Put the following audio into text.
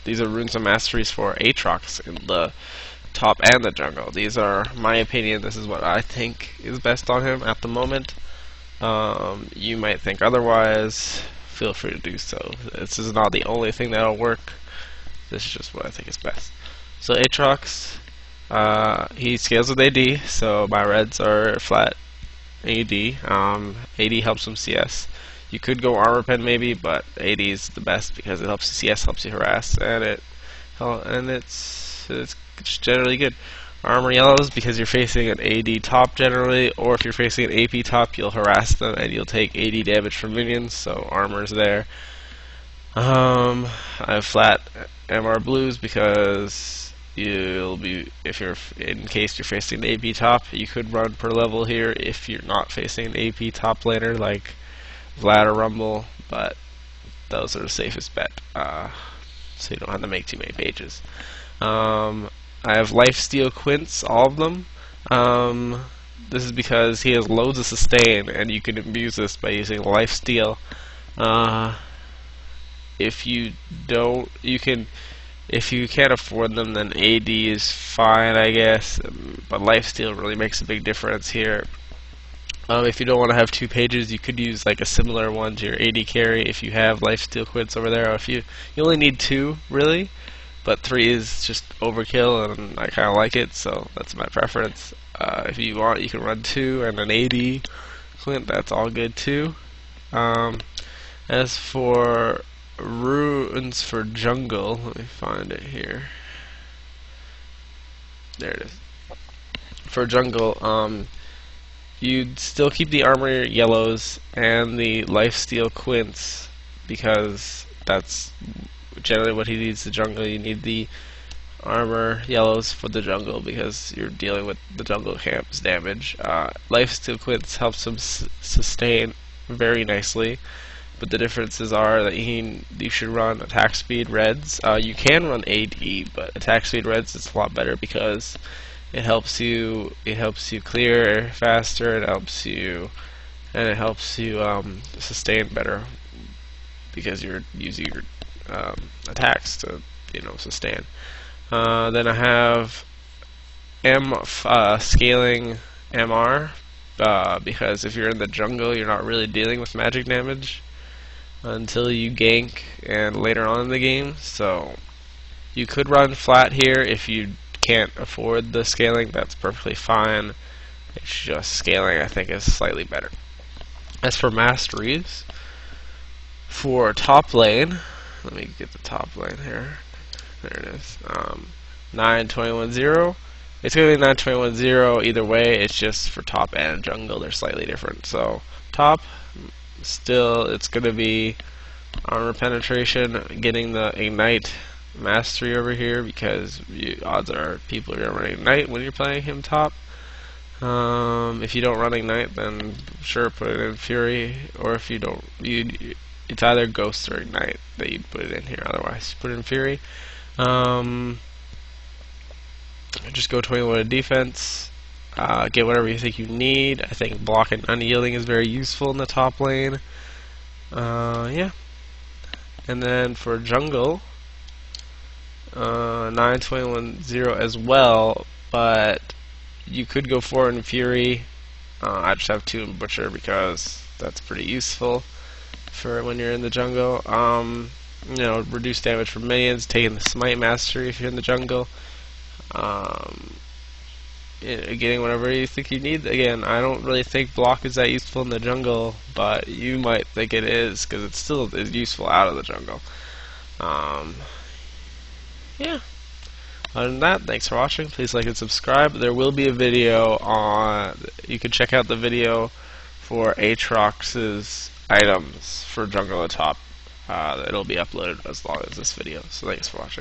These are runes and masteries for Aatrox in the top and the jungle. These are my opinion. This is what I think is best on him at the moment. You might think otherwise. Feel free to do so. This is not the only thing that'll work. This is just what I think is best. So Aatrox, he scales with AD, so my reds are flat AD. AD helps him CS. You could go armor pen maybe, but AD is the best because it helps you CS, helps you harass, and it's generally good. Armor yellows because you're facing an AD top generally, or if you're facing an AP top, you'll harass them and you'll take AD damage from minions. So armor's there. I have flat MR blues because you'll be, in case you're facing an AP top, you could run per level here if you're not facing an AP top laner like Vlad or Rumble, but those are the safest bet, so you don't have to make too many pages. I have Lifesteal Quints, all of them. This is because he has loads of sustain, and you can abuse this by using Lifesteal. If you can't afford them, then AD is fine, I guess. But Lifesteal really makes a big difference here. If you don't want to have 2 pages, you could use like a similar one to your AD carry if you have Lifesteal Quints over there. Or if you only need 2, really. But 3 is just overkill, and I kind of like it, so that's my preference. If you want, you can run 2 and an AD Quint, that's all good too. As for runes for jungle, let me find it here. There it is. For jungle, you'd still keep the armor yellows and the lifesteal quints because that's generally what he needs the jungle. You need the armor yellows for the jungle because you're dealing with the jungle camp's damage. Lifesteal quints helps him sustain very nicely, but the differences are that you should run attack speed reds. You can run AD, but attack speed reds is a lot better because it helps you clear faster. It helps you sustain better because you're using your attacks to sustain. Then I have scaling MR because if you're in the jungle, you're not really dealing with magic damage until you gank and later on in the game. So you could run flat here if you can't afford the scaling. That's perfectly fine. It's just scaling I think is slightly better. As for masteries, for top lane, let me get the top lane here. There it is. 9-21-0. It's going to be 9-21-0 either way. It's just for top and jungle. They're slightly different. So top, still it's going to be armor penetration, getting the ignite mastery over here because odds are people are going to run ignite when you're playing him top. If you don't run ignite, then sure, put it in fury, or if you don't, it's either ghost or ignite that you'd put it in here. Otherwise, put it in fury. Just go 21 in defense. Get whatever you think you need. I think block and unyielding is very useful in the top lane. Yeah. And then for jungle, 9-21-0 as well, but you could go 4 in fury. I just have 2 in butcher because that's pretty useful for when you're in the jungle. Reduce damage from minions, taking the smite mastery if you're in the jungle. Getting whatever you think you need. Again, I don't really think block is that useful in the jungle, but you might think it is because it still is useful out of the jungle. Yeah. Other than that, thanks for watching. Please like and subscribe. There will be a video on. You can check out the video for Aatrox's items for jungle at top. It'll be uploaded as long as this video. So thanks for watching.